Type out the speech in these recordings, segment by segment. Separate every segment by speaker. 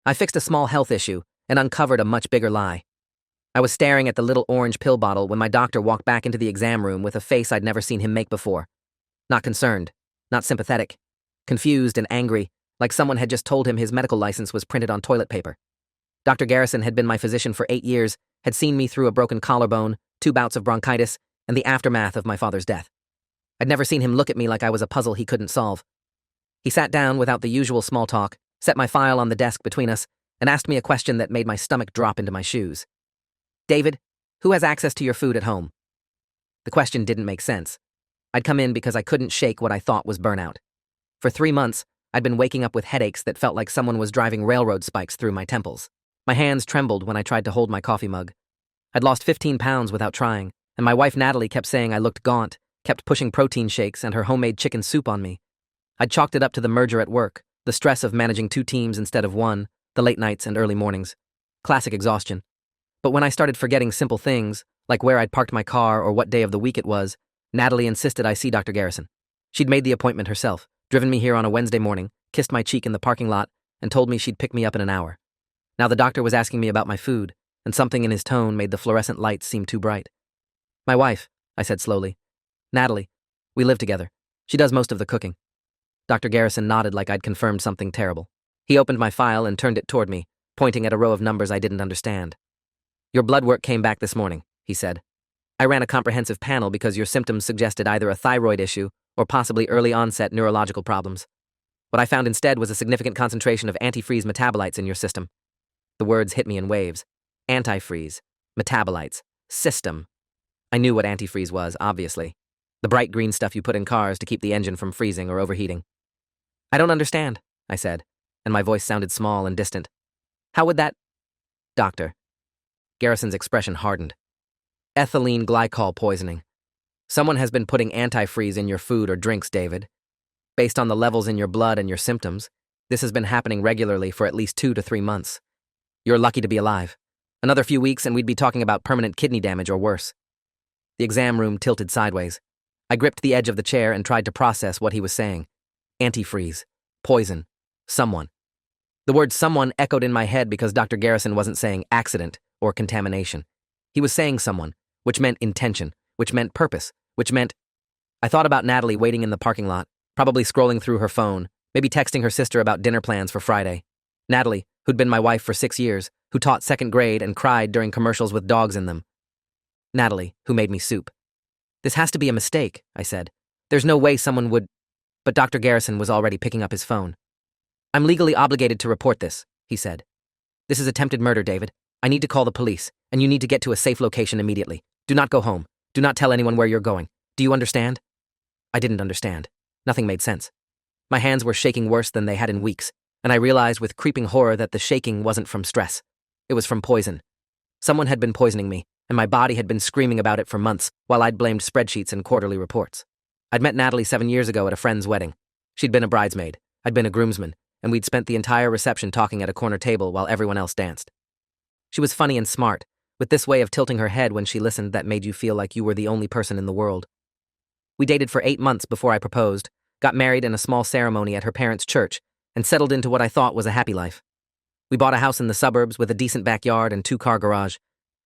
Speaker 1: I fixed a small health issue and uncovered a much bigger lie. I was staring at the little orange pill bottle when my doctor walked back into the exam room with a face I'd never seen him make before. Not concerned, not sympathetic, confused and angry, like someone had just told him his medical license was printed on toilet paper. Dr. Garrison had been my physician for 8 years, had seen me through a broken collarbone, 2 bouts of bronchitis, and the aftermath of my father's death. I'd never seen him look at me like I was a puzzle he couldn't solve. He sat down without the usual small talk, set my file on the desk between us, and asked me a question that made my stomach drop into my shoes. "David, who has access to your food at home?" The question didn't make sense. I'd come in because I couldn't shake what I thought was burnout. For 3 months, I'd been waking up with headaches that felt like someone was driving railroad spikes through my temples. My hands trembled when I tried to hold my coffee mug. I'd lost 15 pounds without trying, and my wife Natalie kept saying I looked gaunt, kept pushing protein shakes and her homemade chicken soup on me. I'd chalked it up to the merger at work, the stress of managing 2 teams instead of 1, the late nights and early mornings. Classic exhaustion. But when I started forgetting simple things, like where I'd parked my car or what day of the week it was, Natalie insisted I see Dr. Garrison. She'd made the appointment herself, driven me here on a Wednesday morning, kissed my cheek in the parking lot, and told me she'd pick me up in an hour. Now the doctor was asking me about my food, and something in his tone made the fluorescent lights seem too bright. "My wife," I said slowly. "Natalie. We live together. She does most of the cooking." Dr. Garrison nodded like I'd confirmed something terrible. He opened my file and turned it toward me, pointing at a row of numbers I didn't understand. "Your blood work came back this morning," he said. "I ran a comprehensive panel because your symptoms suggested either a thyroid issue or possibly early-onset neurological problems. What I found instead was a significant concentration of antifreeze metabolites in your system." The words hit me in waves. Antifreeze, metabolites, system. I knew what antifreeze was, obviously. The bright green stuff you put in cars to keep the engine from freezing or overheating. "I don't understand," I said, and my voice sounded small and distant. "How would that—" "Doctor." Garrison's expression hardened. "Ethylene glycol poisoning. Someone has been putting antifreeze in your food or drinks, David. Based on the levels in your blood and your symptoms, this has been happening regularly for at least 2 to 3 months. You're lucky to be alive. Another few weeks and we'd be talking about permanent kidney damage or worse." The exam room tilted sideways. I gripped the edge of the chair and tried to process what he was saying. Antifreeze, poison, someone. The word someone echoed in my head because Dr. Garrison wasn't saying accident or contamination. He was saying someone, which meant intention, which meant purpose, which meant— I thought about Natalie waiting in the parking lot, probably scrolling through her phone, maybe texting her sister about dinner plans for Friday. Natalie, who'd been my wife for 6 years, who taught 2nd grade and cried during commercials with dogs in them. Natalie, who made me soup. "This has to be a mistake," I said. "There's no way someone would—" But Dr. Garrison was already picking up his phone. "I'm legally obligated to report this," he said. "This is attempted murder, David. I need to call the police, and you need to get to a safe location immediately. Do not go home. Do not tell anyone where you're going. Do you understand?" I didn't understand. Nothing made sense. My hands were shaking worse than they had in weeks, and I realized with creeping horror that the shaking wasn't from stress. It was from poison. Someone had been poisoning me, and my body had been screaming about it for months while I'd blamed spreadsheets and quarterly reports. I'd met Natalie 7 years ago at a friend's wedding. She'd been a bridesmaid, I'd been a groomsman, and we'd spent the entire reception talking at a corner table while everyone else danced. She was funny and smart, with this way of tilting her head when she listened that made you feel like you were the only person in the world. We dated for 8 months before I proposed, got married in a small ceremony at her parents' church, and settled into what I thought was a happy life. We bought a house in the suburbs with a decent backyard and 2-car garage.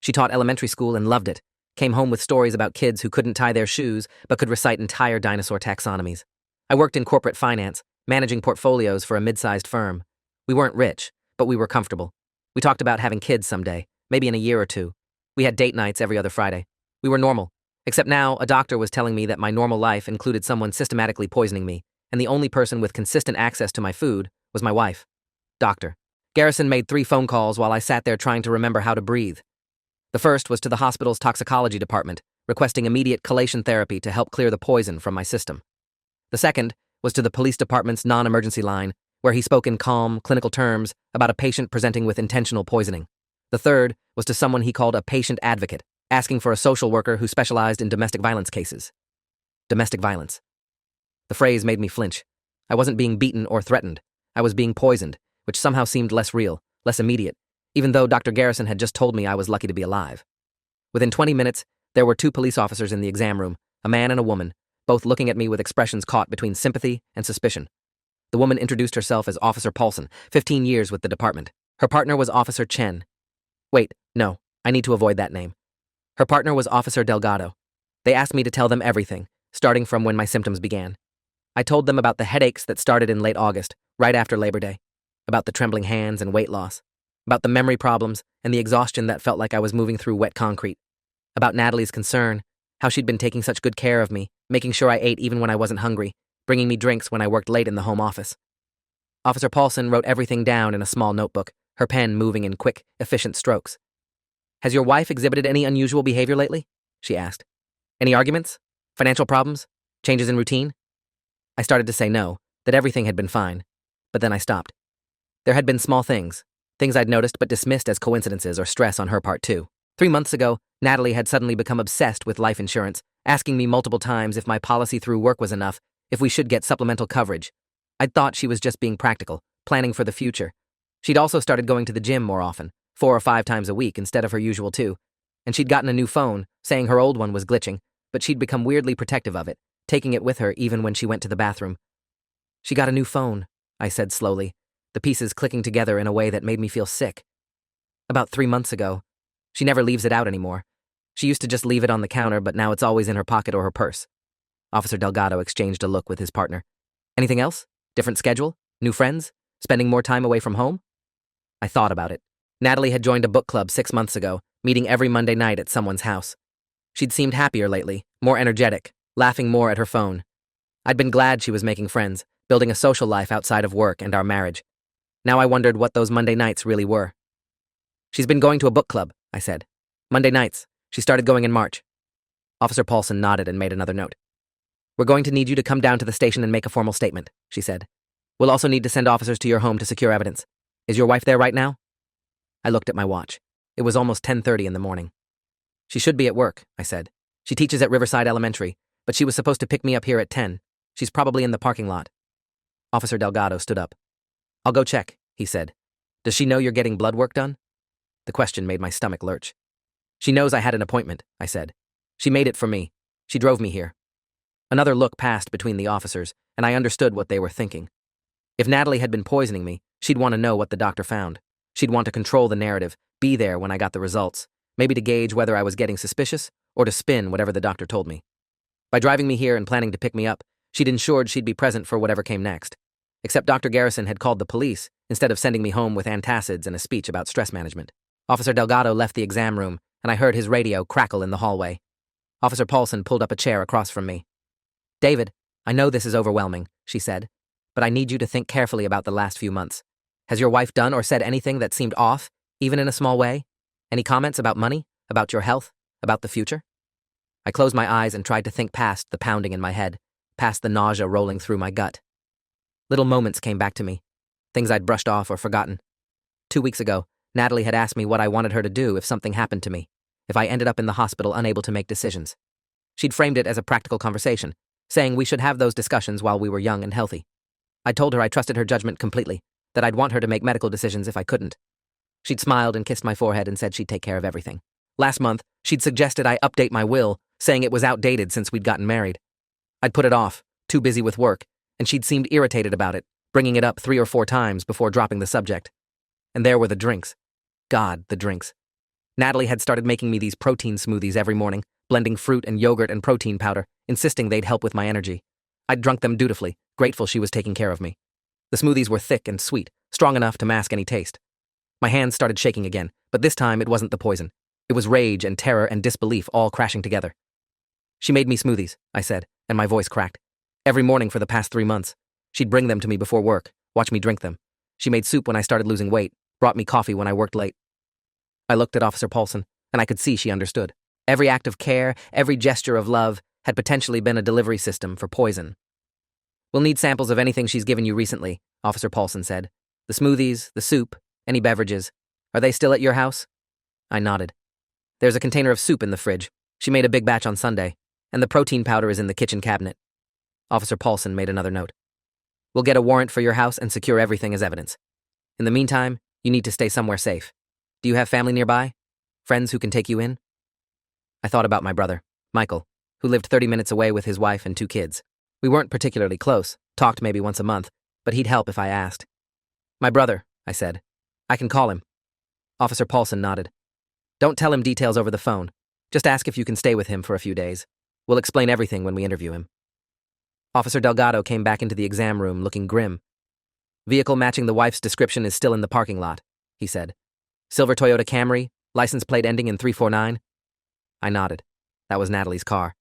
Speaker 1: She taught elementary school and loved it, came home with stories about kids who couldn't tie their shoes but could recite entire dinosaur taxonomies. I worked in corporate finance, managing portfolios for a mid-sized firm. We weren't rich, but we were comfortable. We talked about having kids someday, maybe in a year or 2. We had date nights every other Friday. We were normal, except now a doctor was telling me that my normal life included someone systematically poisoning me, and the only person with consistent access to my food was my wife. Doctor. Garrison made 3 phone calls while I sat there trying to remember how to breathe. The first was to the hospital's toxicology department, requesting immediate chelation therapy to help clear the poison from my system. The second was to the police department's non-emergency line, where he spoke in calm, clinical terms about a patient presenting with intentional poisoning. The third was to someone he called a patient advocate, asking for a social worker who specialized in domestic violence cases. Domestic violence. The phrase made me flinch. I wasn't being beaten or threatened. I was being poisoned, which somehow seemed less real, less immediate, even though Dr. Garrison had just told me I was lucky to be alive. Within 20 minutes, there were 2 police officers in the exam room, a man and a woman, both looking at me with expressions caught between sympathy and suspicion. The woman introduced herself as Officer Paulson, 15 years with the department. Her partner was Officer Chen. Wait, no, I need to avoid that name. Her partner was Officer Delgado. They asked me to tell them everything, starting from when my symptoms began. I told them about the headaches that started in late August, right after Labor Day, about the trembling hands and weight loss, about the memory problems and the exhaustion that felt like I was moving through wet concrete, about Natalie's concern, how she'd been taking such good care of me, making sure I ate even when I wasn't hungry, bringing me drinks when I worked late in the home office. Officer Paulson wrote everything down in a small notebook, her pen moving in quick, efficient strokes. Has your wife exhibited any unusual behavior lately? She asked. Any arguments? Financial problems? Changes in routine? I started to say no, that everything had been fine, but then I stopped. There had been small things I'd noticed but dismissed as coincidences or stress on her part too. 3 months ago, Natalie had suddenly become obsessed with life insurance, asking me multiple times if my policy through work was enough, if we should get supplemental coverage. I'd thought she was just being practical, planning for the future. She'd also started going to the gym more often, 4 or 5 times a week instead of her usual 2. And she'd gotten a new phone, saying her old one was glitching, but she'd become weirdly protective of it, taking it with her even when she went to the bathroom. She got a new phone, I said slowly, the pieces clicking together in a way that made me feel sick. About 3 months ago. She never leaves it out anymore. She used to just leave it on the counter, but now it's always in her pocket or her purse. Officer Delgado exchanged a look with his partner. Anything else? Different schedule? New friends? Spending more time away from home? I thought about it. Natalie had joined a book club 6 months ago, meeting every Monday night at someone's house. She'd seemed happier lately, more energetic, laughing more at her phone. I'd been glad she was making friends, building a social life outside of work and our marriage. Now I wondered what those Monday nights really were. She's been going to a book club, I said. Monday nights. She started going in March. Officer Paulson nodded and made another note. We're going to need you to come down to the station and make a formal statement, she said. We'll also need to send officers to your home to secure evidence. Is your wife there right now? I looked at my watch. It was almost 10:30 in the morning. She should be at work, I said. She teaches at Riverside Elementary, but she was supposed to pick me up here at 10. She's probably in the parking lot. Officer Delgado stood up. I'll go check, he said. Does she know you're getting blood work done? The question made my stomach lurch. She knows I had an appointment, I said. She made it for me. She drove me here. Another look passed between the officers, and I understood what they were thinking. If Natalie had been poisoning me, she'd want to know what the doctor found. She'd want to control the narrative, be there when I got the results, maybe to gauge whether I was getting suspicious or to spin whatever the doctor told me. By driving me here and planning to pick me up, she'd ensured she'd be present for whatever came next. Except Dr. Garrison had called the police instead of sending me home with antacids and a speech about stress management. Officer Delgado left the exam room, and I heard his radio crackle in the hallway. Officer Paulson pulled up a chair across from me. David, I know this is overwhelming, she said, but I need you to think carefully about the last few months. Has your wife done or said anything that seemed off, even in a small way? Any comments about money, about your health, about the future? I closed my eyes and tried to think past the pounding in my head, past the nausea rolling through my gut. Little moments came back to me, things I'd brushed off or forgotten. 2 weeks ago, Natalie had asked me what I wanted her to do if something happened to me, if I ended up in the hospital unable to make decisions. She'd framed it as a practical conversation, saying we should have those discussions while we were young and healthy. I told her I trusted her judgment completely, that I'd want her to make medical decisions if I couldn't. She'd smiled and kissed my forehead and said she'd take care of everything. Last month, she'd suggested I update my will, saying it was outdated since we'd gotten married. I'd put it off, too busy with work, and she'd seemed irritated about it, bringing it up 3 or 4 times before dropping the subject. And there were the drinks. God, the drinks. Natalie had started making me these protein smoothies every morning, blending fruit and yogurt and protein powder, insisting they'd help with my energy. I'd drunk them dutifully, grateful she was taking care of me. The smoothies were thick and sweet, strong enough to mask any taste. My hands started shaking again, but this time it wasn't the poison. It was rage and terror and disbelief all crashing together. She made me smoothies, I said, and my voice cracked. Every morning for the past 3 months. She'd bring them to me before work, watch me drink them. She made soup when I started losing weight, brought me coffee when I worked late. I looked at Officer Paulson, and I could see she understood. Every act of care, every gesture of love, had potentially been a delivery system for poison. We'll need samples of anything she's given you recently, Officer Paulson said. The smoothies, the soup, any beverages. Are they still at your house? I nodded. There's a container of soup in the fridge. She made a big batch on Sunday, and the protein powder is in the kitchen cabinet. Officer Paulson made another note. We'll get a warrant for your house and secure everything as evidence. In the meantime, you need to stay somewhere safe. Do you have family nearby? Friends who can take you in? I thought about my brother, Michael, who lived 30 minutes away with his wife and 2 kids. We weren't particularly close, talked maybe once a month, but he'd help if I asked. My brother, I said. I can call him. Officer Paulson nodded. Don't tell him details over the phone. Just ask if you can stay with him for a few days. We'll explain everything when we interview him. Officer Delgado came back into the exam room looking grim. Vehicle matching the wife's description is still in the parking lot, he said. Silver Toyota Camry, license plate ending in 349? I nodded. That was Natalie's car.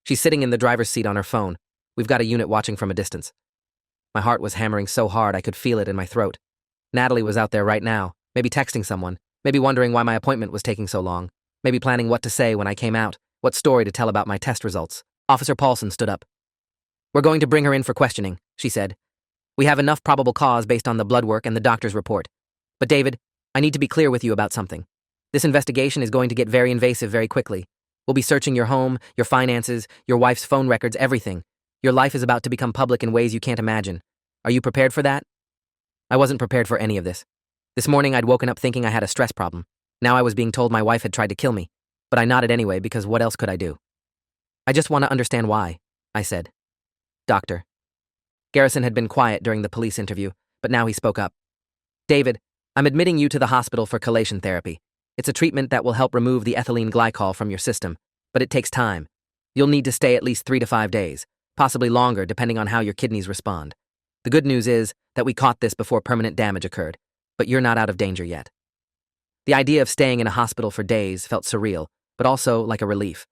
Speaker 1: She's sitting in the driver's seat on her phone. We've got a unit watching from a distance. My heart was hammering so hard I could feel it in my throat. Natalie was out there right now, maybe texting someone, maybe wondering why my appointment was taking so long, maybe planning what to say when I came out, what story to tell about my test results. Officer Paulson stood up. We're going to bring her in for questioning, she said. We have enough probable cause based on the blood work and the doctor's report. But David, I need to be clear with you about something. This investigation is going to get very invasive very quickly. We'll be searching your home, your finances, your wife's phone records, everything. Your life is about to become public in ways you can't imagine. Are you prepared for that? I wasn't prepared for any of this. This morning I'd woken up thinking I had a stress problem. Now I was being told my wife had tried to kill me. But I nodded anyway because what else could I do? I just want to understand why, I said. Doctor. Garrison had been quiet during the police interview, but now he spoke up. David, I'm admitting you to the hospital for chelation therapy. It's a treatment that will help remove the ethylene glycol from your system, but it takes time. You'll need to stay at least 3 to 5 days, possibly longer depending on how your kidneys respond. The good news is that we caught this before permanent damage occurred, but you're not out of danger yet. The idea of staying in a hospital for days felt surreal, but also like a relief.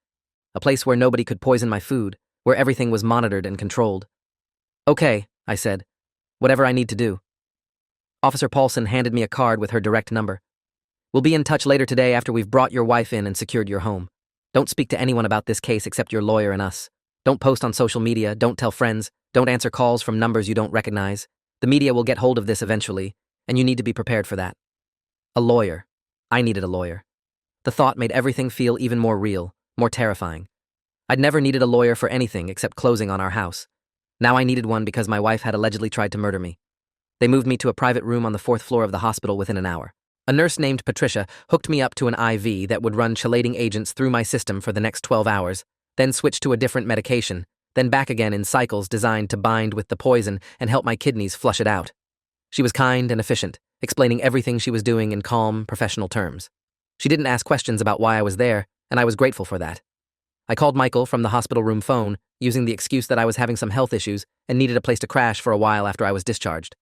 Speaker 1: A place where nobody could poison my food, where everything was monitored and controlled. Okay, I said. Whatever I need to do. Officer Paulson handed me a card with her direct number. We'll be in touch later today after we've brought your wife in and secured your home. Don't speak to anyone about this case except your lawyer and us. Don't post on social media, don't tell friends, don't answer calls from numbers you don't recognize. The media will get hold of this eventually, and you need to be prepared for that. A lawyer. I needed a lawyer. The thought made everything feel even more real, more terrifying. I'd never needed a lawyer for anything except closing on our house. Now I needed one because my wife had allegedly tried to murder me. They moved me to a private room on the 4th floor of the hospital within an hour. A nurse named Patricia hooked me up to an IV that would run chelating agents through my system for the next 12 hours, then switch to a different medication, then back again in cycles designed to bind with the poison and help my kidneys flush it out. She was kind and efficient, explaining everything she was doing in calm, professional terms. She didn't ask questions about why I was there, and I was grateful for that. I called Michael from the hospital room phone, using the excuse that I was having some health issues and needed a place to crash for a while after I was discharged.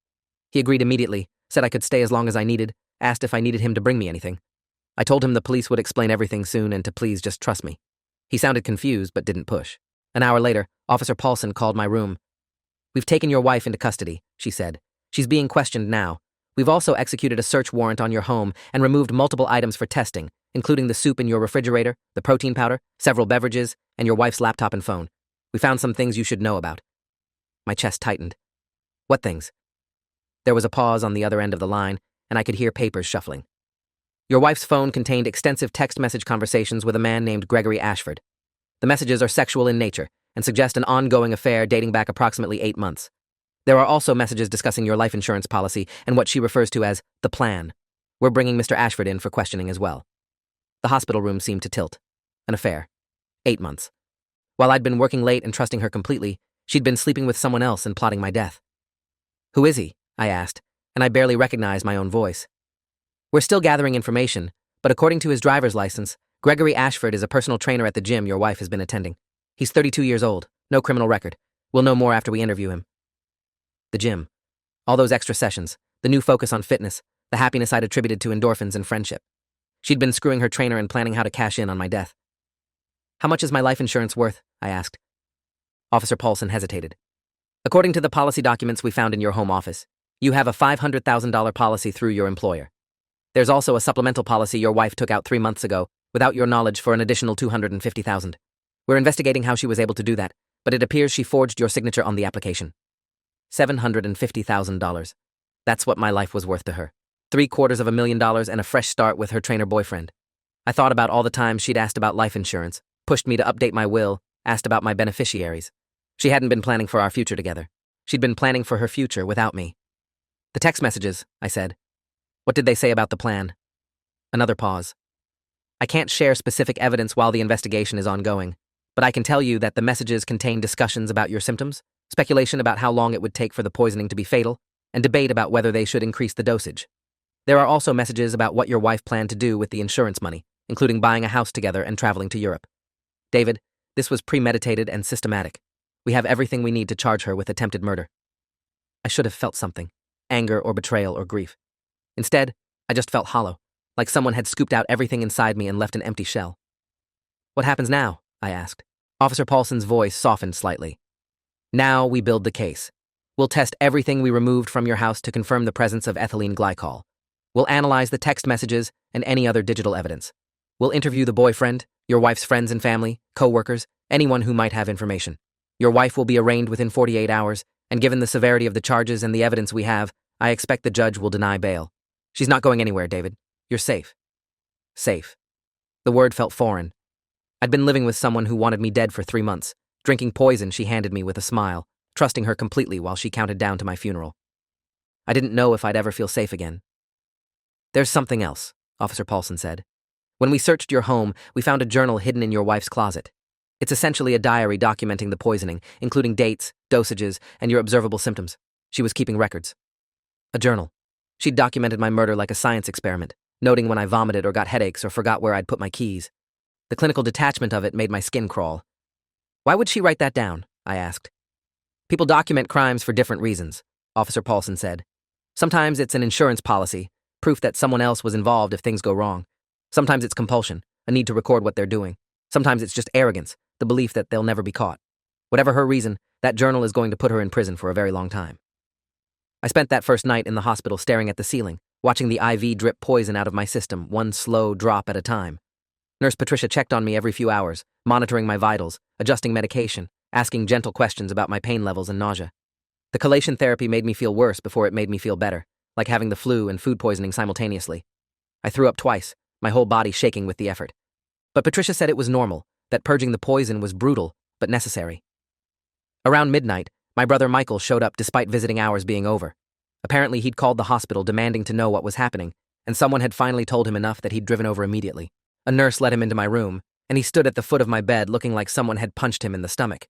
Speaker 1: He agreed immediately, said I could stay as long as I needed, asked if I needed him to bring me anything. I told him the police would explain everything soon and to please just trust me. He sounded confused but didn't push. An hour later, Officer Paulson called my room. We've taken your wife into custody, she said. She's being questioned now. We've also executed a search warrant on your home and removed multiple items for testing, including the soup in your refrigerator, the protein powder, several beverages, and your wife's laptop and phone. We found some things you should know about. My chest tightened. What things? There was a pause on the other end of the line, and I could hear papers shuffling. Your wife's phone contained extensive text message conversations with a man named Gregory Ashford. The messages are sexual in nature and suggest an ongoing affair dating back approximately 8 months. There are also messages discussing your life insurance policy and what she refers to as the plan. We're bringing Mr. Ashford in for questioning as well. The hospital room seemed to tilt. An affair. 8 months. While I'd been working late and trusting her completely, she'd been sleeping with someone else and plotting my death. Who is he? I asked, and I barely recognized my own voice. We're still gathering information, but according to his driver's license, Gregory Ashford is a personal trainer at the gym your wife has been attending. He's 32 years old, no criminal record. We'll know more after we interview him. The gym. All those extra sessions, the new focus on fitness, the happiness I'd attributed to endorphins and friendship. She'd been screwing her trainer and planning how to cash in on my death. How much is my life insurance worth? I asked. Officer Paulson hesitated. According to the policy documents we found in your home office, you have a $500,000 policy through your employer. There's also a supplemental policy your wife took out 3 months ago, without your knowledge, for an additional $250,000. We're investigating how she was able to do that, but it appears she forged your signature on the application. $750,000. That's what my life was worth to her. $750,000 and a fresh start with her trainer boyfriend. I thought about all the times she'd asked about life insurance, pushed me to update my will, asked about my beneficiaries. She hadn't been planning for our future together. She'd been planning for her future without me. The text messages, I said. What did they say about the plan? Another pause. I can't share specific evidence while the investigation is ongoing, but I can tell you that the messages contain discussions about your symptoms, speculation about how long it would take for the poisoning to be fatal, and debate about whether they should increase the dosage. There are also messages about what your wife planned to do with the insurance money, including buying a house together and traveling to Europe. David, this was premeditated and systematic. We have everything we need to charge her with attempted murder. I should have felt something, anger or betrayal or grief. Instead, I just felt hollow, like someone had scooped out everything inside me and left an empty shell. What happens now? I asked. Officer Paulson's voice softened slightly. Now we build the case. We'll test everything we removed from your house to confirm the presence of ethylene glycol. We'll analyze the text messages and any other digital evidence. We'll interview the boyfriend, your wife's friends and family, co-workers, anyone who might have information. Your wife will be arraigned within 48 hours, and given the severity of the charges and the evidence we have, I expect the judge will deny bail. She's not going anywhere, David. You're safe. Safe. The word felt foreign. I'd been living with someone who wanted me dead for 3 months, drinking poison she handed me with a smile, trusting her completely while she counted down to my funeral. I didn't know if I'd ever feel safe again. There's something else, Officer Paulson said. When we searched your home, we found a journal hidden in your wife's closet. It's essentially a diary documenting the poisoning, including dates, dosages, and your observable symptoms. She was keeping records. A journal. She'd documented my murder like a science experiment, noting when I vomited or got headaches or forgot where I'd put my keys. The clinical detachment of it made my skin crawl. Why would she write that down? I asked. People document crimes for different reasons, Officer Paulson said. Sometimes it's an insurance policy, proof that someone else was involved if things go wrong. Sometimes it's compulsion, a need to record what they're doing. Sometimes it's just arrogance, the belief that they'll never be caught. Whatever her reason, that journal is going to put her in prison for a very long time. I spent that first night in the hospital staring at the ceiling, watching the IV drip poison out of my system, one slow drop at a time. Nurse Patricia checked on me every few hours, monitoring my vitals, adjusting medication, asking gentle questions about my pain levels and nausea. The chelation therapy made me feel worse before it made me feel better, like having the flu and food poisoning simultaneously. I threw up twice, my whole body shaking with the effort. But Patricia said it was normal, that purging the poison was brutal, but necessary. Around midnight, my brother Michael showed up despite visiting hours being over. Apparently he'd called the hospital demanding to know what was happening, and someone had finally told him enough that he'd driven over immediately. A nurse let him into my room, and he stood at the foot of my bed looking like someone had punched him in the stomach.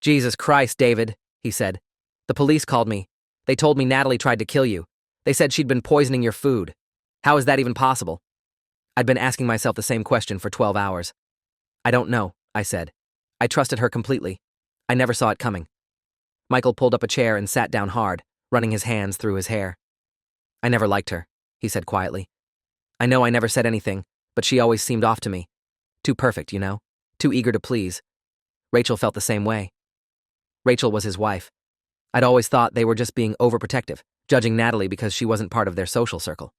Speaker 1: Jesus Christ, David, he said. The police called me. They told me Natalie tried to kill you. They said she'd been poisoning your food. How is that even possible? I'd been asking myself the same question for 12 hours. I don't know, I said. I trusted her completely. I never saw it coming. Michael pulled up a chair and sat down hard, running his hands through his hair. I never liked her, he said quietly. I know I never said anything, but she always seemed off to me. Too perfect, you know? Too eager to please. Rachel felt the same way. Rachel was his wife. I'd always thought they were just being overprotective, judging Natalie because she wasn't part of their social circle.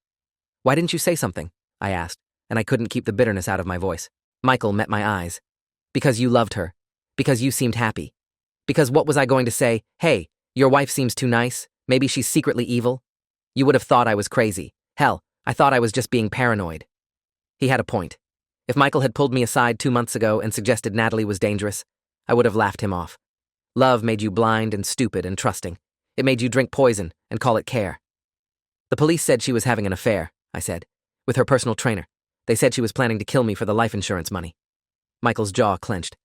Speaker 1: Why didn't you say something? I asked, and I couldn't keep the bitterness out of my voice. Michael met my eyes. Because you loved her. Because you seemed happy. Because what was I going to say? Hey, your wife seems too nice. Maybe she's secretly evil. You would have thought I was crazy. Hell, I thought I was just being paranoid. He had a point. If Michael had pulled me aside 2 months ago and suggested Natalie was dangerous, I would have laughed him off. Love made you blind and stupid and trusting. It made you drink poison and call it care. The police said she was having an affair, I said, with her personal trainer. They said she was planning to kill me for the life insurance money. Michael's jaw clenched.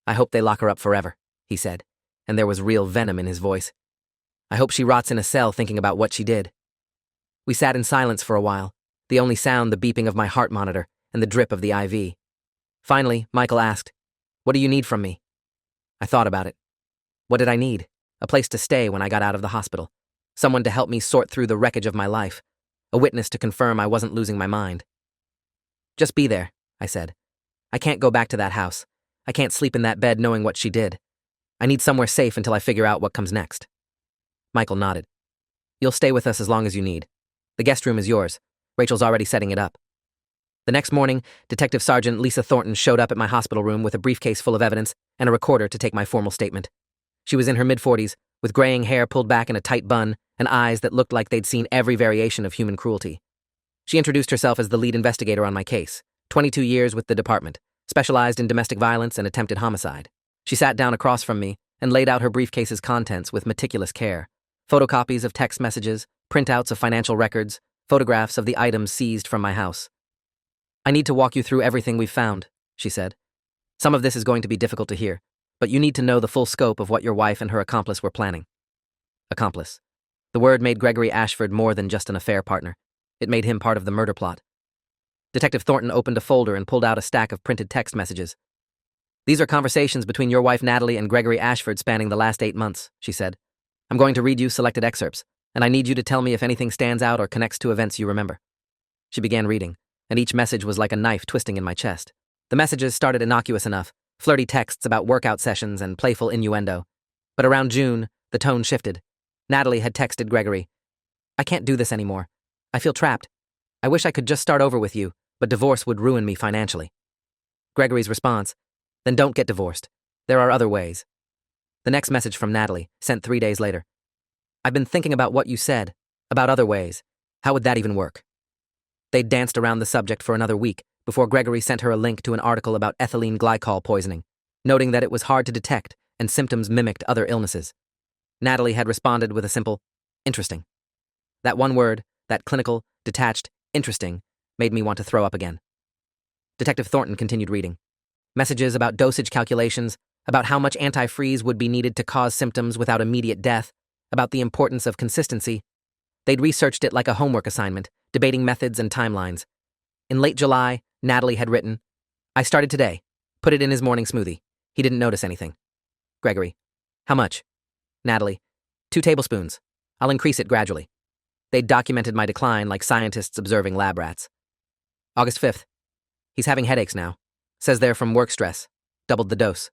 Speaker 1: I hope they lock her up forever, he said, and there was real venom in his voice. I hope she rots in a cell thinking about what she did. We sat in silence for a while, the only sound the beeping of my heart monitor and the drip of the IV. Finally, Michael asked, "What do you need from me?" I thought about it. What did I need? A place to stay when I got out of the hospital. Someone to help me sort through the wreckage of my life. A witness to confirm I wasn't losing my mind. Just be there, I said. I can't go back to that house. I can't sleep in that bed knowing what she did. I need somewhere safe until I figure out what comes next. Michael nodded. You'll stay with us as long as you need. The guest room is yours. Rachel's already setting it up. The next morning, Detective Sergeant Lisa Thornton showed up at my hospital room with a briefcase full of evidence and a recorder to take my formal statement. She was in her mid-40s, with graying hair pulled back in a tight bun and eyes that looked like they'd seen every variation of human cruelty. She introduced herself as the lead investigator on my case, 22 years with the department, specialized in domestic violence and attempted homicide. She sat down across from me and laid out her briefcase's contents with meticulous care. Photocopies of text messages, printouts of financial records, photographs of the items seized from my house. I need to walk you through everything we've found, she said. Some of this is going to be difficult to hear, but you need to know the full scope of what your wife and her accomplice were planning. Accomplice. The word made Gregory Ashford more than just an affair partner. It made him part of the murder plot. Detective Thornton opened a folder and pulled out a stack of printed text messages. "These are conversations between your wife Natalie and Gregory Ashford spanning the last 8 months," she said. "I'm going to read you selected excerpts, and I need you to tell me if anything stands out or connects to events you remember." She began reading, and each message was like a knife twisting in my chest. The messages started innocuous enough, flirty texts about workout sessions and playful innuendo. But around June, the tone shifted. Natalie had texted Gregory, "I can't do this anymore. I feel trapped. I wish I could just start over with you, but divorce would ruin me financially." Gregory's response, "Then don't get divorced. There are other ways." The next message from Natalie, sent 3 days later. "I've been thinking about what you said, about other ways. How would that even work?" They'd danced around the subject for another week before Gregory sent her a link to an article about ethylene glycol poisoning, noting that it was hard to detect and symptoms mimicked other illnesses. Natalie had responded with a simple, "Interesting." That one word, that clinical, detached, interesting, made me want to throw up again. Detective Thornton continued reading. Messages about dosage calculations, about how much antifreeze would be needed to cause symptoms without immediate death, about the importance of consistency. They'd researched it like a homework assignment, debating methods and timelines. In late July, Natalie had written, "I started today. Put it in his morning smoothie. He didn't notice anything." Gregory, "How much?" Natalie, 2 tablespoons. I'll increase it gradually." They'd documented my decline like scientists observing lab rats. August 5th. "He's having headaches now. Says they're from work stress. Doubled the dose."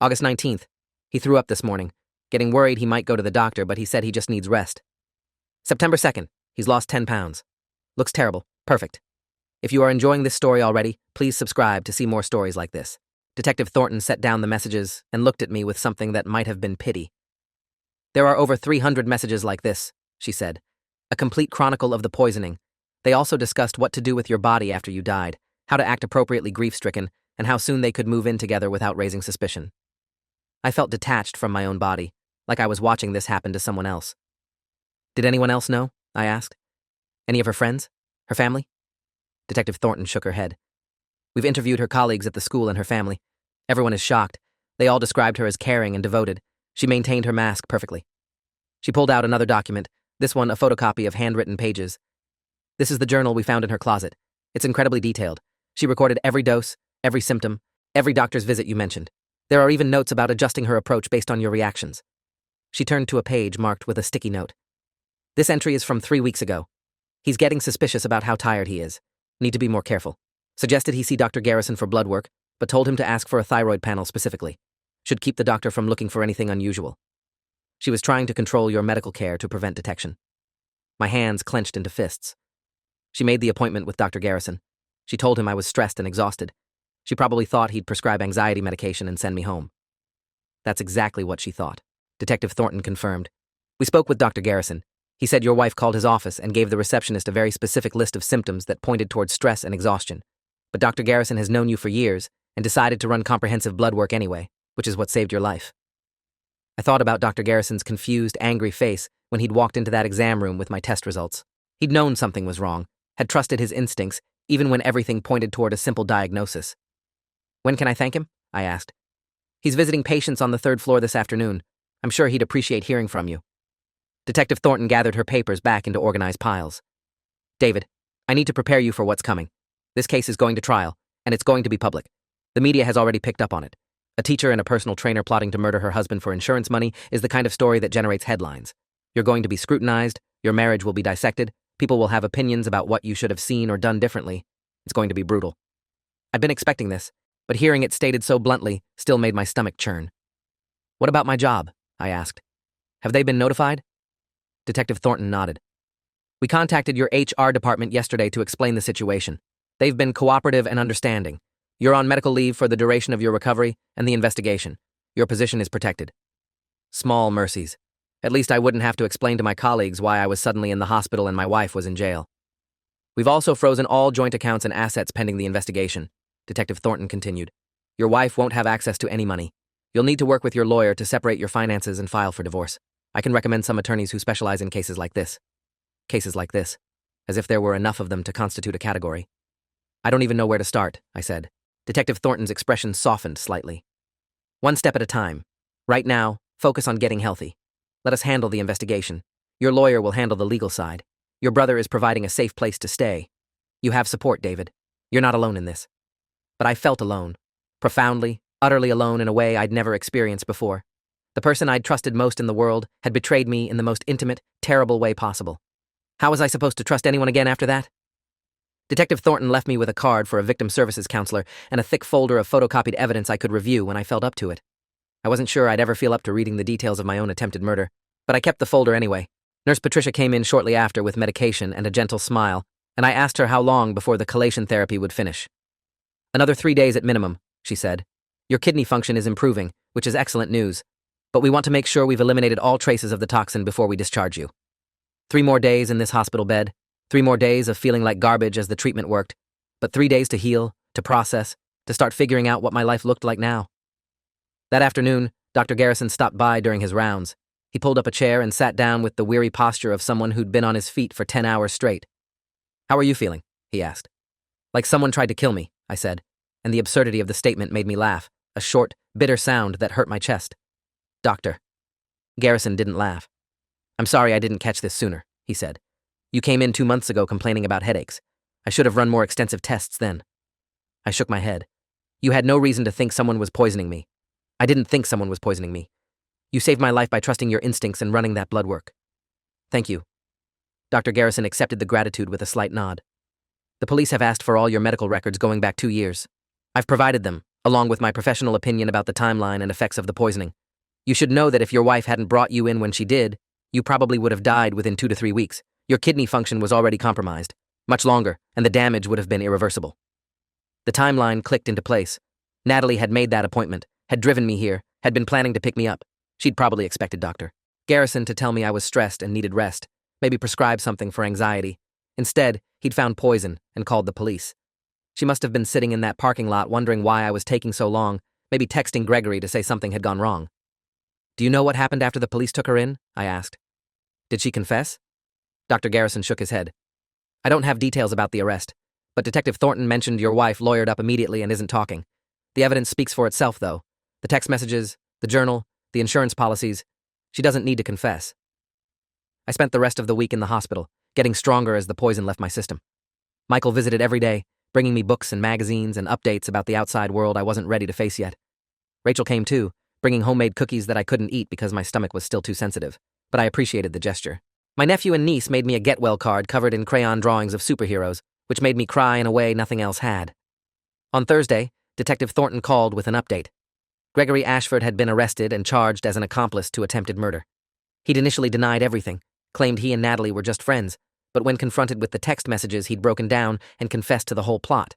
Speaker 1: August 19th. "He threw up this morning. Getting worried he might go to the doctor, but he said he just needs rest." September 2nd. "He's lost 10 pounds. Looks terrible. Perfect." If you are enjoying this story already, please subscribe to see more stories like this. Detective Thornton set down the messages and looked at me with something that might have been pity. "There are over 300 messages like this," she said. "A complete chronicle of the poisoning. They also discussed what to do with your body after you died, how to act appropriately grief-stricken, and how soon they could move in together without raising suspicion." I felt detached from my own body, like I was watching this happen to someone else. "Did anyone else know?" I asked. "Any of her friends? Her family?" Detective Thornton shook her head. "We've interviewed her colleagues at the school and her family. Everyone is shocked. They all described her as caring and devoted. She maintained her mask perfectly." She pulled out another document, this one a photocopy of handwritten pages. "This is the journal we found in her closet. It's incredibly detailed. She recorded every dose, every symptom, every doctor's visit you mentioned. There are even notes about adjusting her approach based on your reactions." She turned to a page marked with a sticky note. "This entry is from 3 weeks ago. He's getting suspicious about how tired he is. Need to be more careful. Suggested he see Dr. Garrison for blood work, but told him to ask for a thyroid panel specifically. Should keep the doctor from looking for anything unusual. She was trying to control your medical care to prevent detection." My hands clenched into fists. She made the appointment with Dr. Garrison. She told him I was stressed and exhausted. She probably thought he'd prescribe anxiety medication and send me home. That's exactly what she thought. Detective Thornton confirmed. "We spoke with Dr. Garrison. He said your wife called his office and gave the receptionist a very specific list of symptoms that pointed towards stress and exhaustion. But Dr. Garrison has known you for years and decided to run comprehensive blood work anyway, which is what saved your life." I thought about Dr. Garrison's confused, angry face when he'd walked into that exam room with my test results. He'd known something was wrong, had trusted his instincts, even when everything pointed toward a simple diagnosis. "When can I thank him?" I asked. "He's visiting patients on the 3rd floor this afternoon. I'm sure he'd appreciate hearing from you." Detective Thornton gathered her papers back into organized piles. "David, I need to prepare you for what's coming. This case is going to trial, and it's going to be public. The media has already picked up on it. A teacher and a personal trainer plotting to murder her husband for insurance money is the kind of story that generates headlines. You're going to be scrutinized, your marriage will be dissected, people will have opinions about what you should have seen or done differently. It's going to be brutal." I'd been expecting this, but hearing it stated so bluntly still made my stomach churn. "What about my job?" I asked. "Have they been notified?" Detective Thornton nodded. "We contacted your HR department yesterday to explain the situation. They've been cooperative and understanding. You're on medical leave for the duration of your recovery and the investigation. Your position is protected." Small mercies. At least I wouldn't have to explain to my colleagues why I was suddenly in the hospital and my wife was in jail. "We've also frozen all joint accounts and assets pending the investigation," Detective Thornton continued. "Your wife won't have access to any money. You'll need to work with your lawyer to separate your finances and file for divorce. I can recommend some attorneys who specialize in cases like this." Cases like this. As if there were enough of them to constitute a category. "I don't even know where to start," I said. Detective Thornton's expression softened slightly. "One step at a time. Right now, focus on getting healthy. Let us handle the investigation. Your lawyer will handle the legal side. Your brother is providing a safe place to stay. You have support, David. You're not alone in this. But I felt alone. Profoundly, utterly alone in a way I'd never experienced before. The person I'd trusted most in the world had betrayed me in the most intimate, terrible way possible. How was I supposed to trust anyone again after that? Detective Thornton left me with a card for a victim services counselor and a thick folder of photocopied evidence I could review when I felt up to it. I wasn't sure I'd ever feel up to reading the details of my own attempted murder, but I kept the folder anyway. Nurse Patricia came in shortly after with medication and a gentle smile, and I asked her how long before the chelation therapy would finish. "Another 3 days at minimum," she said. "Your kidney function is improving, which is excellent news, but we want to make sure we've eliminated all traces of the toxin before we discharge you. 3 more days in this hospital bed, 3 more days of feeling like garbage as the treatment worked, but 3 days to heal, to process, to start figuring out what my life looked like now." That afternoon, Dr. Garrison stopped by during his rounds. He pulled up a chair and sat down with the weary posture of someone who'd been on his feet for 10 hours straight. "How are you feeling?" he asked. "Like someone tried to kill me," I said, and the absurdity of the statement made me laugh, a short, bitter sound that hurt my chest. "Doctor." Garrison didn't laugh. "I'm sorry I didn't catch this sooner," he said. "You came in 2 months ago complaining about headaches. I should have run more extensive tests then." I shook my head. "You had no reason to think someone was poisoning me." "I didn't think someone was poisoning me. You saved my life by trusting your instincts and running that blood work." "Thank you." Dr. Garrison accepted the gratitude with a slight nod. "The police have asked for all your medical records going back 2 years. I've provided them, along with my professional opinion about the timeline and effects of the poisoning. You should know that if your wife hadn't brought you in when she did, you probably would have died within 2 to 3 weeks. Your kidney function was already compromised, much longer, and the damage would have been irreversible." The timeline clicked into place. Natalie had made that appointment, had driven me here, had been planning to pick me up. She'd probably expected Dr. Garrison to tell me I was stressed and needed rest, maybe prescribe something for anxiety. Instead, he'd found poison and called the police. She must have been sitting in that parking lot wondering why I was taking so long, maybe texting Gregory to say something had gone wrong. "Do you know what happened after the police took her in?" I asked. "Did she confess?" Dr. Garrison shook his head. "I don't have details about the arrest, but Detective Thornton mentioned your wife lawyered up immediately and isn't talking. The evidence speaks for itself, though. The text messages, the journal, the insurance policies. She doesn't need to confess." I spent the rest of the week in the hospital, getting stronger as the poison left my system. Michael visited every day, bringing me books and magazines and updates about the outside world I wasn't ready to face yet. Rachel came too, bringing homemade cookies that I couldn't eat because my stomach was still too sensitive, but I appreciated the gesture. My nephew and niece made me a get well card covered in crayon drawings of superheroes, which made me cry in a way nothing else had. On Thursday, Detective Thornton called with an update. Gregory Ashford had been arrested and charged as an accomplice to attempted murder. He'd initially denied everything, claimed he and Natalie were just friends, but when confronted with the text messages, he'd broken down and confessed to the whole plot.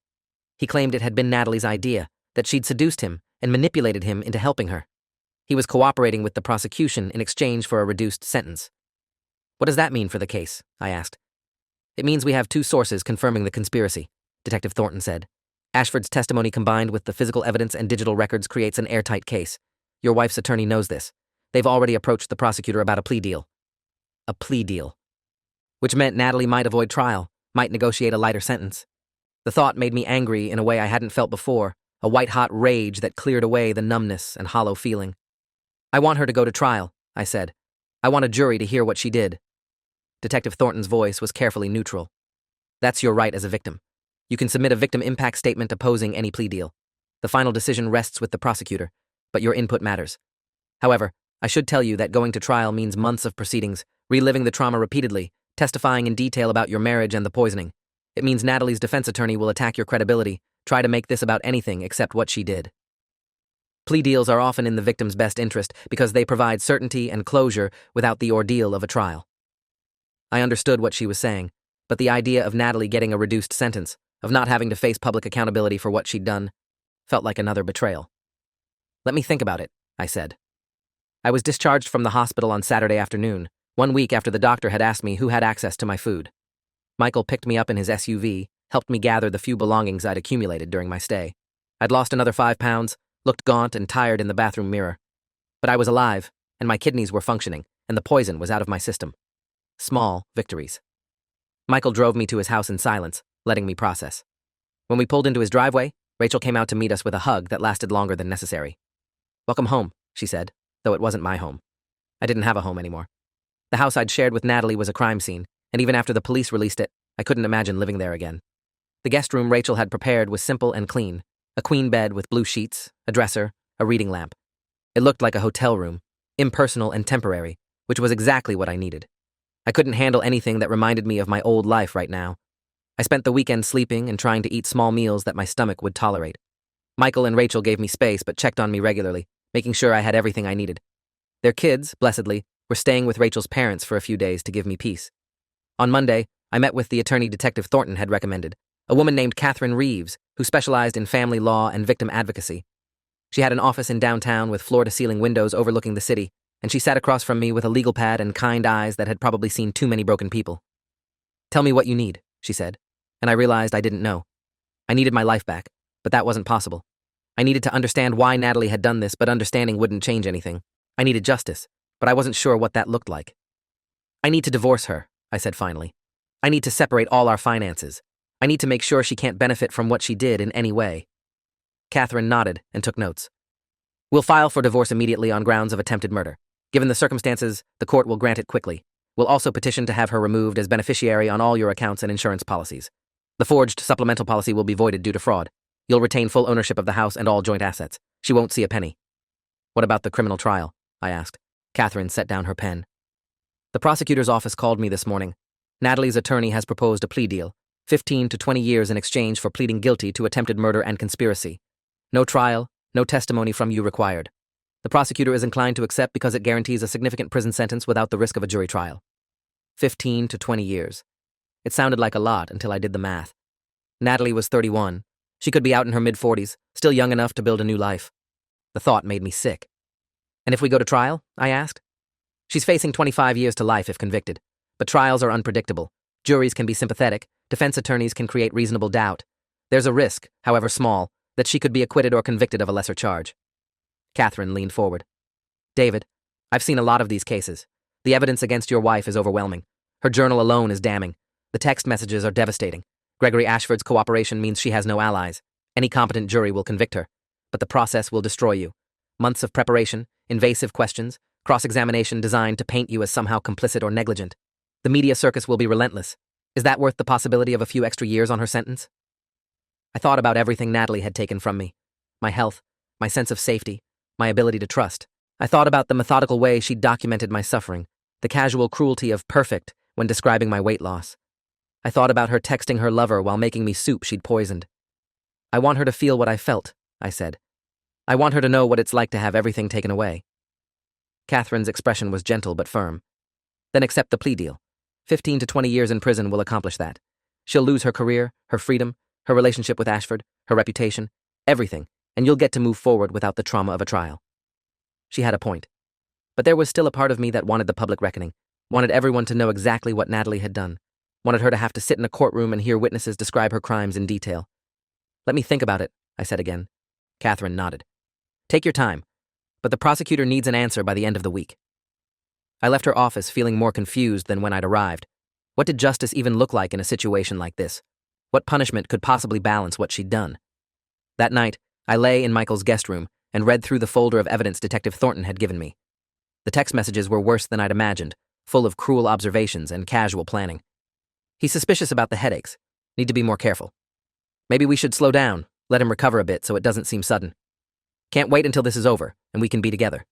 Speaker 1: He claimed it had been Natalie's idea, that she'd seduced him and manipulated him into helping her. He was cooperating with the prosecution in exchange for a reduced sentence. "What does that mean for the case?" I asked. "It means we have 2 sources confirming the conspiracy," Detective Thornton said. "Ashford's testimony combined with the physical evidence and digital records creates an airtight case. Your wife's attorney knows this. They've already approached the prosecutor about a plea deal." A plea deal. Which meant Natalie might avoid trial, might negotiate a lighter sentence. The thought made me angry in a way I hadn't felt before, a white-hot rage that cleared away the numbness and hollow feeling. "I want her to go to trial," I said. "I want a jury to hear what she did." Detective Thornton's voice was carefully neutral. "That's your right as a victim. You can submit a victim impact statement opposing any plea deal. The final decision rests with the prosecutor, but your input matters. However, I should tell you that going to trial means months of proceedings, reliving the trauma repeatedly, testifying in detail about your marriage and the poisoning. It means Natalie's defense attorney will attack your credibility, try to make this about anything except what she did." Plea deals are often in the victim's best interest because they provide certainty and closure without the ordeal of a trial. I understood what she was saying, but the idea of Natalie getting a reduced sentence, of not having to face public accountability for what she'd done, felt like another betrayal. "Let me think about it," I said. I was discharged from the hospital on Saturday afternoon, 1 week after the doctor had asked me who had access to my food. Michael picked me up in his SUV, helped me gather the few belongings I'd accumulated during my stay. I'd lost another 5 pounds, looked gaunt and tired in the bathroom mirror. But I was alive, and my kidneys were functioning, and the poison was out of my system. Small victories. Michael drove me to his house in silence, letting me process. When we pulled into his driveway, Rachel came out to meet us with a hug that lasted longer than necessary. "Welcome home," she said, though it wasn't my home. I didn't have a home anymore. The house I'd shared with Natalie was a crime scene, and even after the police released it, I couldn't imagine living there again. The guest room Rachel had prepared was simple and clean. A queen bed with blue sheets, a dresser, a reading lamp. It looked like a hotel room, impersonal and temporary, which was exactly what I needed. I couldn't handle anything that reminded me of my old life right now. I spent the weekend sleeping and trying to eat small meals that my stomach would tolerate. Michael and Rachel gave me space but checked on me regularly, making sure I had everything I needed. Their kids, blessedly, were staying with Rachel's parents for a few days to give me peace. On Monday, I met with the attorney Detective Thornton had recommended, a woman named Catherine Reeves, who specialized in family law and victim advocacy. She had an office in downtown with floor-to-ceiling windows overlooking the city, and she sat across from me with a legal pad and kind eyes that had probably seen too many broken people. "Tell me what you need," she said, and I realized I didn't know. I needed my life back, but that wasn't possible. I needed to understand why Natalie had done this, but understanding wouldn't change anything. I needed justice, but I wasn't sure what that looked like. "I need to divorce her," I said finally. "I need to separate all our finances. I need to make sure she can't benefit from what she did in any way." Catherine nodded and took notes. "We'll file for divorce immediately on grounds of attempted murder. Given the circumstances, the court will grant it quickly. We'll also petition to have her removed as beneficiary on all your accounts and insurance policies. The forged supplemental policy will be voided due to fraud. You'll retain full ownership of the house and all joint assets. She won't see a penny." "What about the criminal trial?" I asked. Catherine set down her pen. "The prosecutor's office called me this morning. Natalie's attorney has proposed a plea deal, 15 to 20 years in exchange for pleading guilty to attempted murder and conspiracy. No trial, no testimony from you required. The prosecutor is inclined to accept because it guarantees a significant prison sentence without the risk of a jury trial. 15 to 20 years. It sounded like a lot until I did the math. Natalie was 31. She could be out in her mid-40s, still young enough to build a new life. The thought made me sick. "And if we go to trial?" I asked. "She's facing 25 years to life if convicted. But trials are unpredictable. Juries can be sympathetic. Defense attorneys can create reasonable doubt. There's a risk, however small, that she could be acquitted or convicted of a lesser charge." Catherine leaned forward. "David, I've seen a lot of these cases. The evidence against your wife is overwhelming. Her journal alone is damning. The text messages are devastating. Gregory Ashford's cooperation means she has no allies. Any competent jury will convict her. But the process will destroy you. Months of preparation, invasive questions, cross-examination designed to paint you as somehow complicit or negligent. The media circus will be relentless. Is that worth the possibility of a few extra years on her sentence?" I thought about everything Natalie had taken from me. My health, my sense of safety, my ability to trust. I thought about the methodical way she'd documented my suffering, the casual cruelty of perfect when describing my weight loss. I thought about her texting her lover while making me soup she'd poisoned. "I want her to feel what I felt," I said. "I want her to know what it's like to have everything taken away." Catherine's expression was gentle but firm. "Then accept the plea deal. 15 to 20 years in prison will accomplish that. She'll lose her career, her freedom, her relationship with Ashford, her reputation, everything, and you'll get to move forward without the trauma of a trial." She had a point. But there was still a part of me that wanted the public reckoning, wanted everyone to know exactly what Natalie had done, wanted her to have to sit in a courtroom and hear witnesses describe her crimes in detail. "Let me think about it," I said again. Catherine nodded. "Take your time, but the prosecutor needs an answer by the end of the week." I left her office feeling more confused than when I'd arrived. What did justice even look like in a situation like this? What punishment could possibly balance what she'd done? That night, I lay in Michael's guest room and read through the folder of evidence Detective Thornton had given me. The text messages were worse than I'd imagined, full of cruel observations and casual planning. "He's suspicious about the headaches. Need to be more careful. Maybe we should slow down, let him recover a bit so it doesn't seem sudden. Can't wait until this is over and we can be together."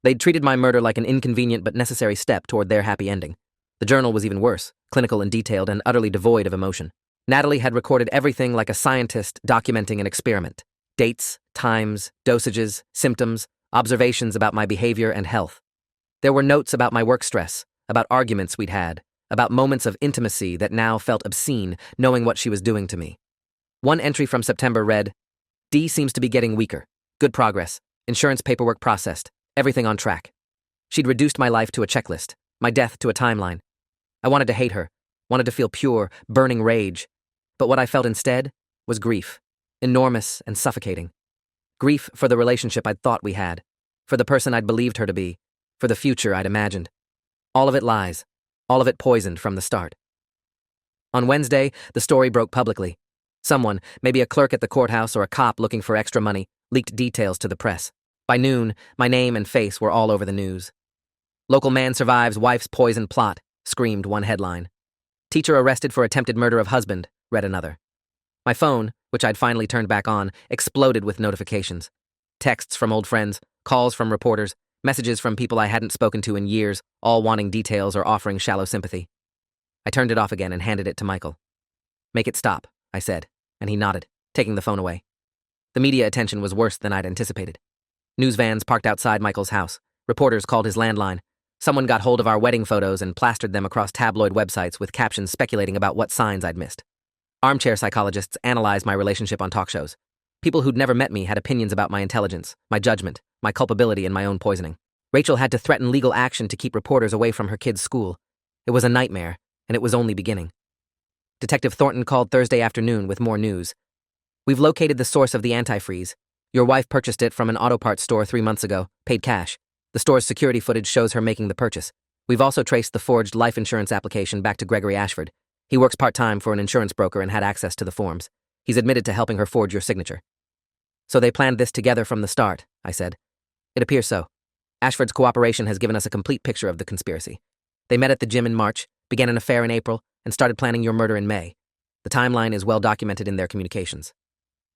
Speaker 1: They'd treated my murder like an inconvenient but necessary step toward their happy ending. The journal was even worse, clinical and detailed and utterly devoid of emotion. Natalie had recorded everything like a scientist documenting an experiment. Dates, times, dosages, symptoms, observations about my behavior and health. There were notes about my work stress, about arguments we'd had, about moments of intimacy that now felt obscene, knowing what she was doing to me. One entry from September read, "D seems to be getting weaker. Good progress. Insurance paperwork processed. Everything on track." She'd reduced my life to a checklist, my death to a timeline. I wanted to hate her, wanted to feel pure, burning rage. But what I felt instead was grief, enormous and suffocating. Grief for the relationship I'd thought we had, for the person I'd believed her to be, for the future I'd imagined. All of it lies, all of it poisoned from the start. On Wednesday, the story broke publicly. Someone, maybe a clerk at the courthouse or a cop looking for extra money, leaked details to the press. By noon, my name and face were all over the news. "Local man survives wife's poison plot," screamed one headline. Teacher arrested for attempted murder of husband, read another. My phone, which I'd finally turned back on, exploded with notifications. Texts from old friends, calls from reporters, messages from people I hadn't spoken to in years, all wanting details or offering shallow sympathy. I turned it off again and handed it to Michael. Make it stop, I said, and he nodded, taking the phone away. The media attention was worse than I'd anticipated. News vans parked outside Michael's house. Reporters called his landline. Someone got hold of our wedding photos and plastered them across tabloid websites with captions speculating about what signs I'd missed. Armchair psychologists analyzed my relationship on talk shows. People who'd never met me had opinions about my intelligence, my judgment, my culpability, and my own poisoning. Rachel had to threaten legal action to keep reporters away from her kids' school. It was a nightmare, and it was only beginning. Detective Thornton called Thursday afternoon with more news. We've located the source of the antifreeze. Your wife purchased it from an auto parts store 3 months ago, paid cash. The store's security footage shows her making the purchase. We've also traced the forged life insurance application back to Gregory Ashford. He works part-time for an insurance broker and had access to the forms. He's admitted to helping her forge your signature. So they planned this together from the start, I said. It appears so. Ashford's cooperation has given us a complete picture of the conspiracy. They met at the gym in March, began an affair in April, and started planning your murder in May. The timeline is well documented in their communications.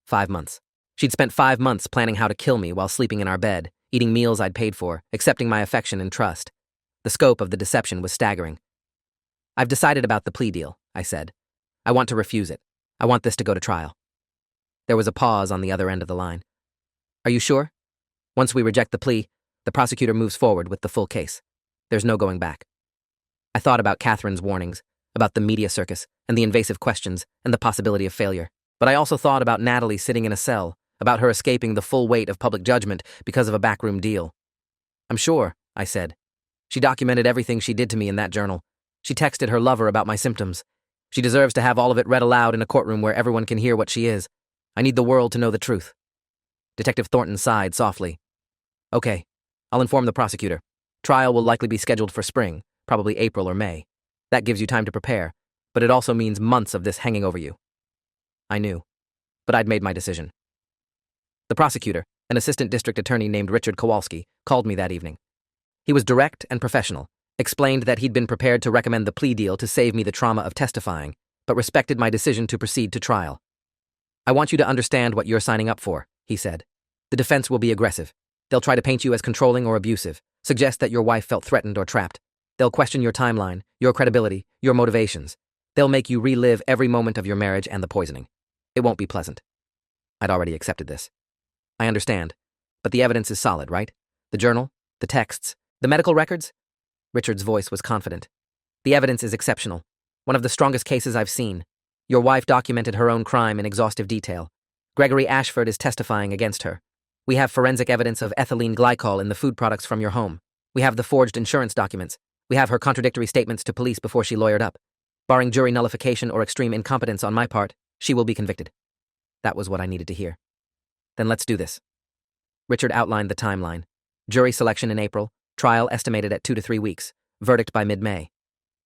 Speaker 1: 5 months. She'd spent 5 months planning how to kill me while sleeping in our bed, eating meals I'd paid for, accepting my affection and trust. The scope of the deception was staggering. I've decided about the plea deal, I said. I want to refuse it. I want this to go to trial. There was a pause on the other end of the line. Are you sure? Once we reject the plea, the prosecutor moves forward with the full case. There's no going back. I thought about Catherine's warnings, about the media circus, and the invasive questions, and the possibility of failure. But I also thought about Natalie sitting in a cell, about her escaping the full weight of public judgment because of a backroom deal. I'm sure, I said. She documented everything she did to me in that journal. She texted her lover about my symptoms. She deserves to have all of it read aloud in a courtroom where everyone can hear what she is. I need the world to know the truth. Detective Thornton sighed softly. Okay, I'll inform the prosecutor. Trial will likely be scheduled for spring, probably April or May. That gives you time to prepare, but it also means months of this hanging over you. I knew, but I'd made my decision. The prosecutor, an assistant district attorney named Richard Kowalski, called me that evening. He was direct and professional, explained that he'd been prepared to recommend the plea deal to save me the trauma of testifying, but respected my decision to proceed to trial. I want you to understand what you're signing up for, he said. The defense will be aggressive. They'll try to paint you as controlling or abusive, suggest that your wife felt threatened or trapped. They'll question your timeline, your credibility, your motivations. They'll make you relive every moment of your marriage and the poisoning. It won't be pleasant. I'd already accepted this. I understand, but the evidence is solid, right? The journal, the texts, the medical records? Richard's voice was confident. The evidence is exceptional. One of the strongest cases I've seen. Your wife documented her own crime in exhaustive detail. Gregory Ashford is testifying against her. We have forensic evidence of ethylene glycol in the food products from your home. We have the forged insurance documents. We have her contradictory statements to police before she lawyered up. Barring jury nullification or extreme incompetence on my part, she will be convicted. That was what I needed to hear. Then let's do this. Richard outlined the timeline. Jury selection in April, trial estimated at 2 to 3 weeks, verdict by mid-May.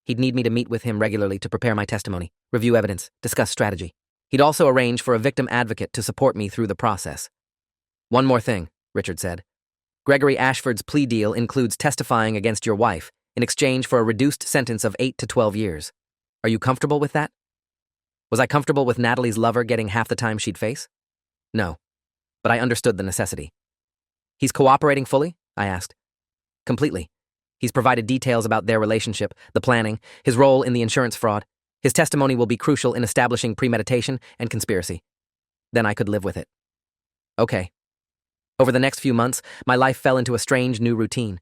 Speaker 1: He'd need me to meet with him regularly to prepare my testimony, review evidence, discuss strategy. He'd also arrange for a victim advocate to support me through the process. One more thing, Richard said. Gregory Ashford's plea deal includes testifying against your wife in exchange for a reduced sentence of 8 to 12 years. Are you comfortable with that? Was I comfortable with Natalie's lover getting half the time she'd face? No, but I understood the necessity. He's cooperating fully? I asked. Completely. He's provided details about their relationship, the planning, his role in the insurance fraud. His testimony will be crucial in establishing premeditation and conspiracy. Then I could live with it. Okay. Over the next few months, my life fell into a strange new routine.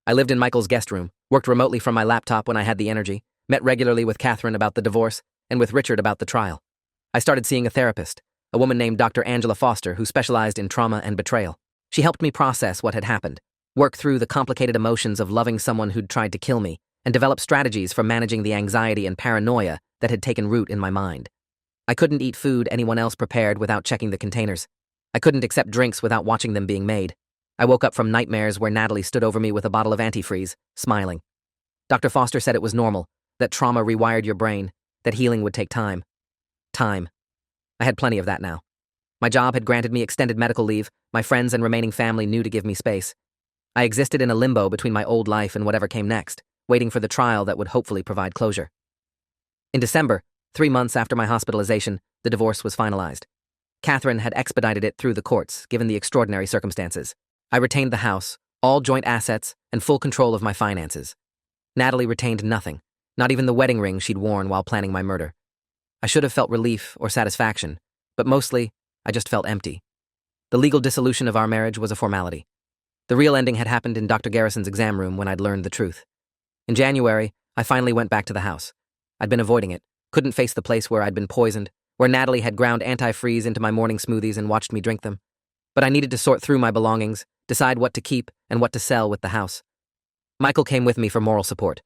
Speaker 1: I lived in Michael's guest room, worked remotely from my laptop when I had the energy, met regularly with Catherine about the divorce, and with Richard about the trial. I started seeing a therapist, a woman named Dr. Angela Foster, who specialized in trauma and betrayal. She helped me process what had happened, work through the complicated emotions of loving someone who'd tried to kill me, and develop strategies for managing the anxiety and paranoia that had taken root in my mind. I couldn't eat food anyone else prepared without checking the containers. I couldn't accept drinks without watching them being made. I woke up from nightmares where Natalie stood over me with a bottle of antifreeze, smiling. Dr. Foster said it was normal, that trauma rewired your brain, that healing would take time. Time. I had plenty of that now. My job had granted me extended medical leave, my friends and remaining family knew to give me space. I existed in a limbo between my old life and whatever came next, waiting for the trial that would hopefully provide closure. In December, 3 months after my hospitalization, the divorce was finalized. Catherine had expedited it through the courts, given the extraordinary circumstances. I retained the house, all joint assets, and full control of my finances. Natalie retained nothing, not even the wedding ring she'd worn while planning my murder. I should have felt relief or satisfaction, but mostly, I just felt empty. The legal dissolution of our marriage was a formality. The real ending had happened in Dr. Garrison's exam room when I'd learned the truth. In January, I finally went back to the house. I'd been avoiding it, couldn't face the place where I'd been poisoned, where Natalie had ground antifreeze into my morning smoothies and watched me drink them. But I needed to sort through my belongings, decide what to keep and what to sell with the house. Michael came with me for moral support.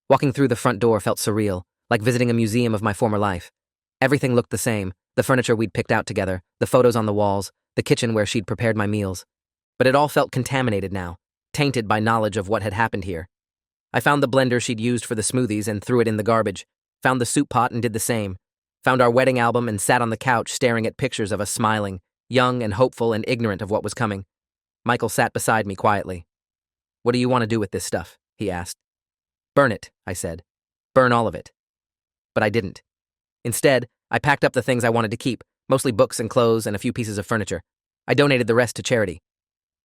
Speaker 1: Walking through the front door felt surreal, like visiting a museum of my former life. Everything looked the same, the furniture we'd picked out together, the photos on the walls, the kitchen where she'd prepared my meals. But it all felt contaminated now, tainted by knowledge of what had happened here. I found the blender she'd used for the smoothies and threw it in the garbage, found the soup pot and did the same, found our wedding album and sat on the couch staring at pictures of us smiling, young and hopeful and ignorant of what was coming. Michael sat beside me quietly. "What do you want to do with this stuff?" he asked. "Burn it," I said. "Burn all of it." But I didn't. Instead, I packed up the things I wanted to keep, mostly books and clothes and a few pieces of furniture. I donated the rest to charity.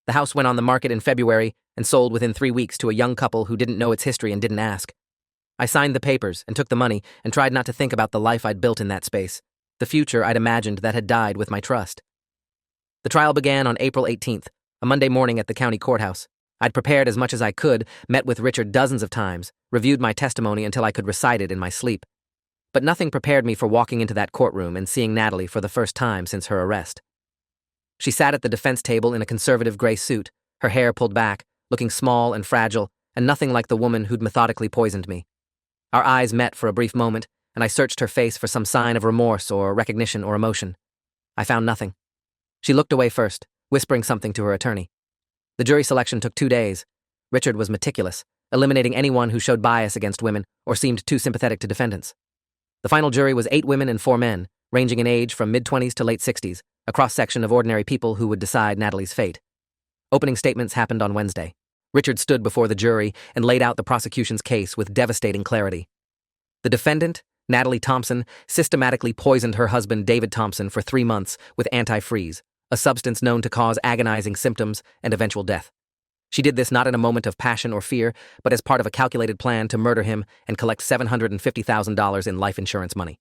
Speaker 1: The house went on the market in February and sold within 3 weeks to a young couple who didn't know its history and didn't ask. I signed the papers and took the money and tried not to think about the life I'd built in that space, the future I'd imagined that had died with my trust. The trial began on April 18th, a Monday morning at the county courthouse. I'd prepared as much as I could, met with Richard dozens of times, reviewed my testimony until I could recite it in my sleep. But nothing prepared me for walking into that courtroom and seeing Natalie for the first time since her arrest. She sat at the defense table in a conservative gray suit, her hair pulled back, looking small and fragile, and nothing like the woman who'd methodically poisoned me. Our eyes met for a brief moment, and I searched her face for some sign of remorse or recognition or emotion. I found nothing. She looked away first, whispering something to her attorney. The jury selection took 2 days. Richard was meticulous, eliminating anyone who showed bias against women or seemed too sympathetic to defendants. The final jury was 8 women and 4 men, ranging in age from mid-20s to late 60s, a cross-section of ordinary people who would decide Natalie's fate. Opening statements happened on Wednesday. Richard stood before the jury and laid out the prosecution's case with devastating clarity. The defendant, Natalie Thompson, systematically poisoned her husband David Thompson for 3 months with antifreeze, a substance known to cause agonizing symptoms and eventual death. She did this not in a moment of passion or fear, but as part of a calculated plan to murder him and collect $750,000 in life insurance money.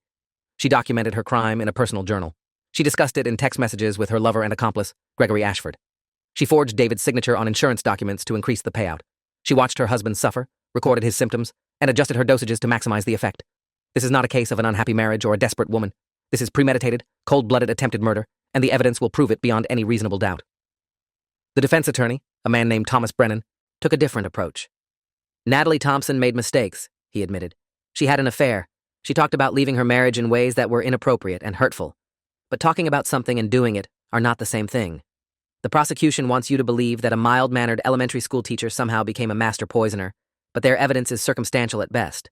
Speaker 1: She documented her crime in a personal journal. She discussed it in text messages with her lover and accomplice, Gregory Ashford. She forged David's signature on insurance documents to increase the payout. She watched her husband suffer, recorded his symptoms, and adjusted her dosages to maximize the effect. This is not a case of an unhappy marriage or a desperate woman. This is premeditated, cold-blooded attempted murder, and the evidence will prove it beyond any reasonable doubt. The defense attorney, a man named Thomas Brennan, took a different approach. Natalie Thompson made mistakes, he admitted. She had an affair. She talked about leaving her marriage in ways that were inappropriate and hurtful. But talking about something and doing it are not the same thing. The prosecution wants you to believe that a mild-mannered elementary school teacher somehow became a master poisoner, but their evidence is circumstantial at best.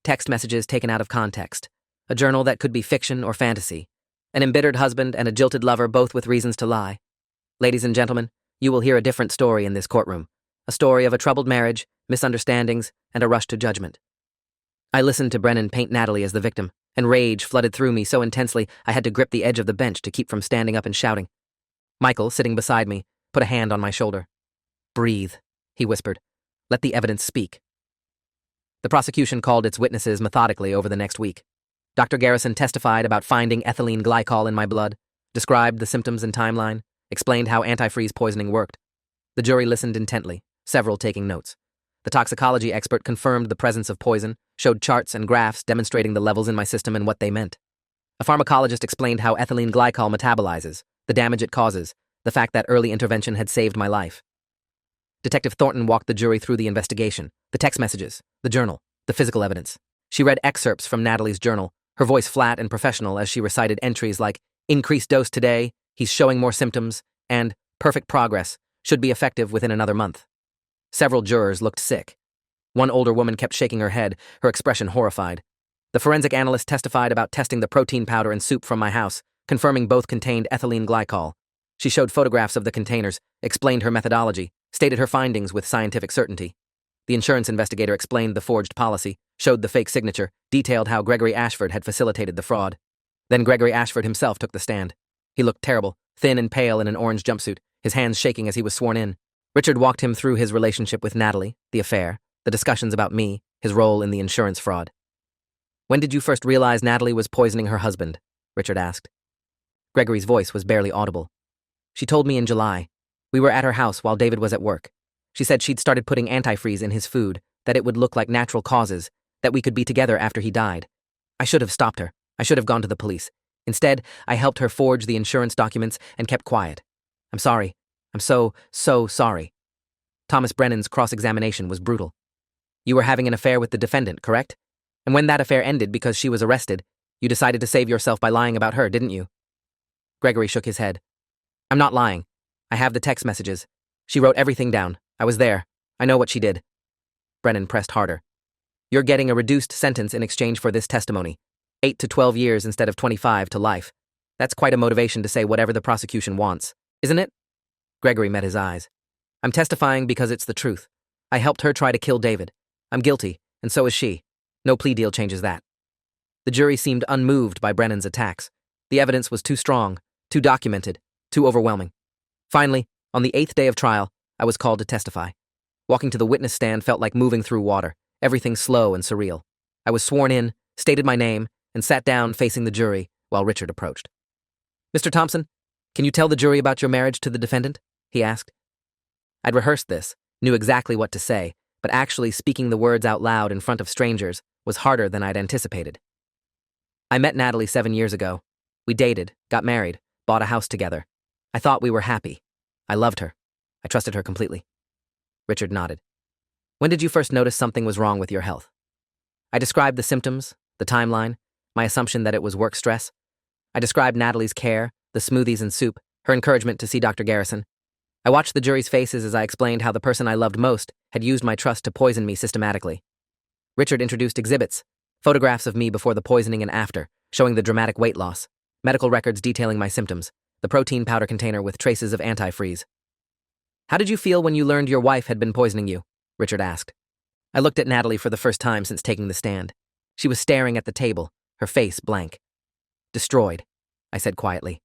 Speaker 1: Text messages taken out of context, a journal that could be fiction or fantasy, an embittered husband and a jilted lover, both with reasons to lie. Ladies and gentlemen, you will hear a different story in this courtroom, a story of a troubled marriage, misunderstandings, and a rush to judgment. I listened to Brennan paint Natalie as the victim, and rage flooded through me so intensely I had to grip the edge of the bench to keep from standing up and shouting. Michael, sitting beside me, put a hand on my shoulder. "Breathe," he whispered. "Let the evidence speak." The prosecution called its witnesses methodically over the next week. Dr. Garrison testified about finding ethylene glycol in my blood, described the symptoms and timeline, explained how antifreeze poisoning worked. The jury listened intently, several taking notes. The toxicology expert confirmed the presence of poison, showed charts and graphs demonstrating the levels in my system and what they meant. A pharmacologist explained how ethylene glycol metabolizes, the damage it causes, the fact that early intervention had saved my life. Detective Thornton walked the jury through the investigation, the text messages, the journal, the physical evidence. She read excerpts from Natalie's journal, her voice flat and professional as she recited entries like, "Increased dose today, he's showing more symptoms," and "Perfect progress, should be effective within another month." Several jurors looked sick. One older woman kept shaking her head, her expression horrified. The forensic analyst testified about testing the protein powder and soup from my house, confirming both contained ethylene glycol. She showed photographs of the containers, explained her methodology, stated her findings with scientific certainty. The insurance investigator explained the forged policy, showed the fake signature, detailed how Gregory Ashford had facilitated the fraud. Then Gregory Ashford himself took the stand. He looked terrible, thin and pale in an orange jumpsuit, his hands shaking as he was sworn in. Richard walked him through his relationship with Natalie, the affair, the discussions about me, his role in the insurance fraud. "When did you first realize Natalie was poisoning her husband?" Richard asked. Gregory's voice was barely audible. "She told me in July. We were at her house while David was at work. She said she'd started putting antifreeze in his food, that it would look like natural causes, that we could be together after he died. I should have stopped her. I should have gone to the police. Instead, I helped her forge the insurance documents and kept quiet. I'm sorry. I'm so sorry." Thomas Brennan's cross-examination was brutal. "You were having an affair with the defendant, correct? And when that affair ended because she was arrested, you decided to save yourself by lying about her, didn't you?" Gregory shook his head. "I'm not lying. I have the text messages. She wrote everything down. I was there. I know what she did." Brennan pressed harder. "You're getting a reduced sentence in exchange for this testimony. 8 to 12 years instead of 25 to life. That's quite a motivation to say whatever the prosecution wants, isn't it?" Gregory met his eyes. "I'm testifying because it's the truth. I helped her try to kill David. I'm guilty, and so is she. No plea deal changes that." The jury seemed unmoved by Brennan's attacks. The evidence was too strong, too documented, too overwhelming. Finally, on the 8th day of trial, I was called to testify. Walking to the witness stand felt like moving through water, everything slow and surreal. I was sworn in, stated my name, and sat down facing the jury while Richard approached. "Mr. Thompson, can you tell the jury about your marriage to the defendant?" he asked. I'd rehearsed this, knew exactly what to say, but actually speaking the words out loud in front of strangers was harder than I'd anticipated. "I met Natalie 7 years ago. We dated, got married, bought a house together. I thought we were happy. I loved her. I trusted her completely." Richard nodded. "When did you first notice something was wrong with your health?" I described the symptoms, the timeline, my assumption that it was work stress. I described Natalie's care, the smoothies and soup, her encouragement to see Dr. Garrison. I watched the jury's faces as I explained how the person I loved most had used my trust to poison me systematically. Richard introduced exhibits, photographs of me before the poisoning and after, showing the dramatic weight loss, medical records detailing my symptoms, the protein powder container with traces of antifreeze. "How did you feel when you learned your wife had been poisoning you?" Richard asked. I looked at Natalie for the first time since taking the stand. She was staring at the table, her face blank. "Destroyed," I said quietly.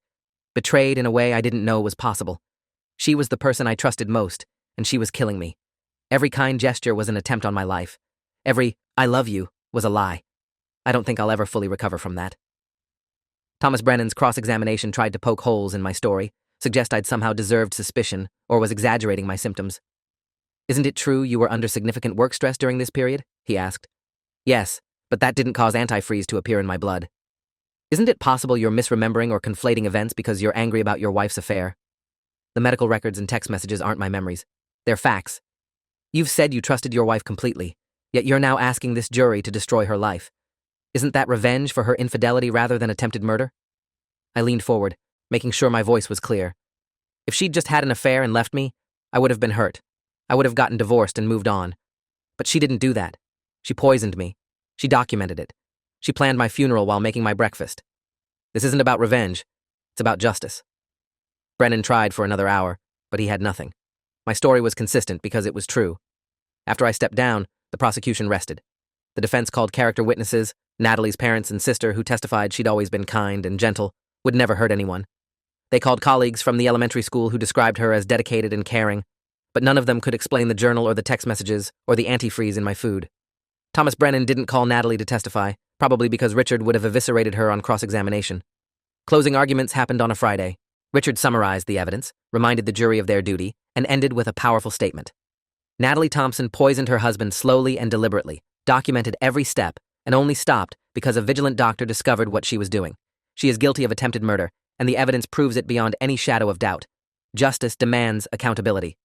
Speaker 1: "Betrayed in a way I didn't know was possible. She was the person I trusted most, and she was killing me. Every kind gesture was an attempt on my life. Every 'I love you' was a lie. I don't think I'll ever fully recover from that." Thomas Brennan's cross-examination tried to poke holes in my story, suggest I'd somehow deserved suspicion or was exaggerating my symptoms. "Isn't it true you were under significant work stress during this period?" he asked. "Yes, but that didn't cause antifreeze to appear in my blood." "Isn't it possible you're misremembering or conflating events because you're angry about your wife's affair?" "The medical records and text messages aren't my memories. They're facts. You've said you trusted your wife completely, yet you're now asking this jury to destroy her life. Isn't that revenge for her infidelity rather than attempted murder?" I leaned forward, making sure my voice was clear. If she'd just had an affair and left me, I would have been hurt. I would have gotten divorced and moved on. But she didn't do that. She poisoned me. She documented it. She planned my funeral while making my breakfast. This isn't about revenge. It's about justice. Brennan tried for another hour, but he had nothing. My story was consistent because it was true. After I stepped down, the prosecution rested. The defense called character witnesses, Natalie's parents and sister who testified she'd always been kind and gentle, would never hurt anyone. They called colleagues from the elementary school who described her as dedicated and caring, but none of them could explain the journal or the text messages or the antifreeze in my food. Thomas Brennan didn't call Natalie to testify, probably because Richard would have eviscerated her on cross-examination. Closing arguments happened on a Friday. Richard summarized the evidence, reminded the jury of their duty, and ended with a powerful statement. Natalie Thompson poisoned her husband slowly and deliberately, documented every step, and only stopped because a vigilant doctor discovered what she was doing. She is guilty of attempted murder, and the evidence proves it beyond any shadow of doubt. Justice demands accountability.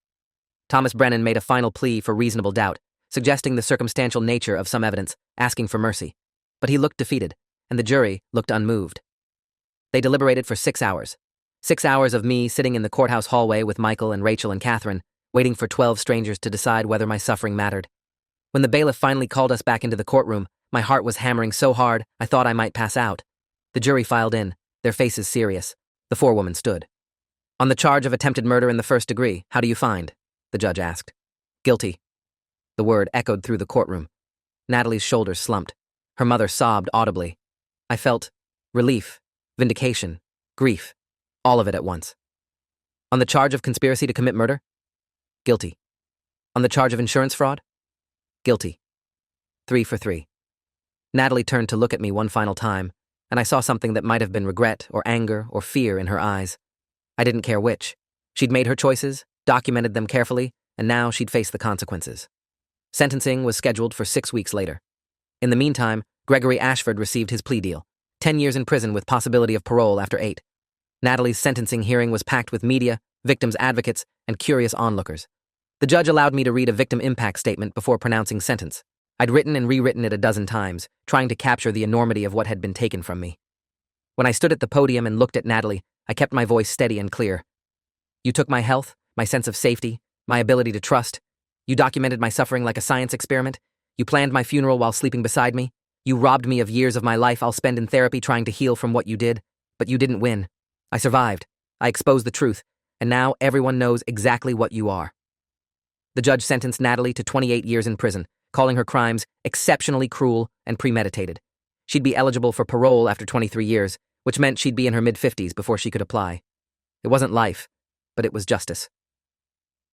Speaker 1: Thomas Brennan made a final plea for reasonable doubt, suggesting the circumstantial nature of some evidence, asking for mercy. But he looked defeated, and the jury looked unmoved. They deliberated for 6 hours. 6 hours of me sitting in the courthouse hallway with Michael and Rachel and Catherine, waiting for 12 strangers to decide whether my suffering mattered. When the bailiff finally called us back into the courtroom, my heart was hammering so hard I thought I might pass out. The jury filed in, their faces serious. The forewoman stood. "On the charge of attempted murder in the first degree, how do you find?" the judge asked. "Guilty." The word echoed through the courtroom. Natalie's shoulders slumped. Her mother sobbed audibly. I felt relief, vindication, grief, all of it at once. On the charge of conspiracy to commit murder? Guilty. On the charge of insurance fraud? Guilty. 3 for 3. Natalie turned to look at me one final time, and I saw something that might have been regret or anger or fear in her eyes. I didn't care which. She'd made her choices, documented them carefully, and now she'd face the consequences. Sentencing was scheduled for 6 weeks later. In the meantime, Gregory Ashford received his plea deal, 10 years in prison with possibility of parole after 8. Natalie's sentencing hearing was packed with media, victims' advocates, and curious onlookers. The judge allowed me to read a victim impact statement before pronouncing sentence. I'd written and rewritten it a dozen times, trying to capture the enormity of what had been taken from me. When I stood at the podium and looked at Natalie, I kept my voice steady and clear. You took my health, my sense of safety, my ability to trust. You documented my suffering like a science experiment. You planned my funeral while sleeping beside me. You robbed me of years of my life I'll spend in therapy trying to heal from what you did. But you didn't win. I survived. I exposed the truth. And now everyone knows exactly what you are. The judge sentenced Natalie to 28 years in prison, calling her crimes exceptionally cruel and premeditated. She'd be eligible for parole after 23 years, which meant she'd be in her mid-50s before she could apply. It wasn't life, but it was justice.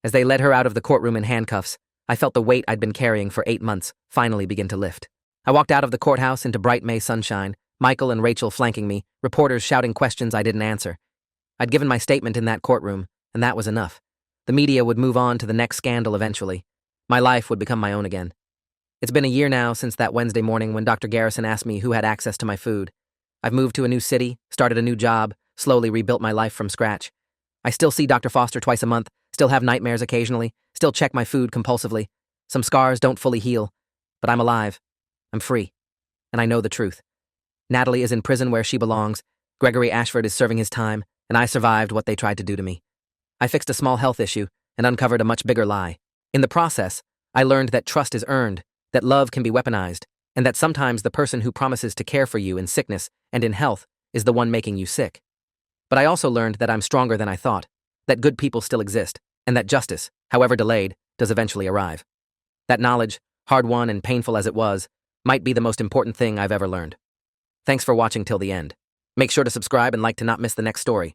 Speaker 1: As they led her out of the courtroom in handcuffs, I felt the weight I'd been carrying for 8 months finally begin to lift. I walked out of the courthouse into bright May sunshine, Michael and Rachel flanking me, reporters shouting questions I didn't answer. I'd given my statement in that courtroom, and that was enough. The media would move on to the next scandal eventually. My life would become my own again. It's been a year now since that Wednesday morning when Dr. Garrison asked me who had access to my food. I've moved to a new city, started a new job, slowly rebuilt my life from scratch. I still see Dr. Foster twice a month, still have nightmares occasionally, still check my food compulsively. Some scars don't fully heal, but I'm alive. I'm free. And I know the truth. Natalie is in prison where she belongs, Gregory Ashford is serving his time, and I survived what they tried to do to me. I fixed a small health issue and uncovered a much bigger lie. In the process, I learned that trust is earned, that love can be weaponized, and that sometimes the person who promises to care for you in sickness and in health is the one making you sick. But I also learned that I'm stronger than I thought, that good people still exist, and that justice, however delayed, does eventually arrive. That knowledge, hard-won and painful as it was, might be the most important thing I've ever learned. Thanks for watching till the end. Make sure to subscribe and like to not miss the next story.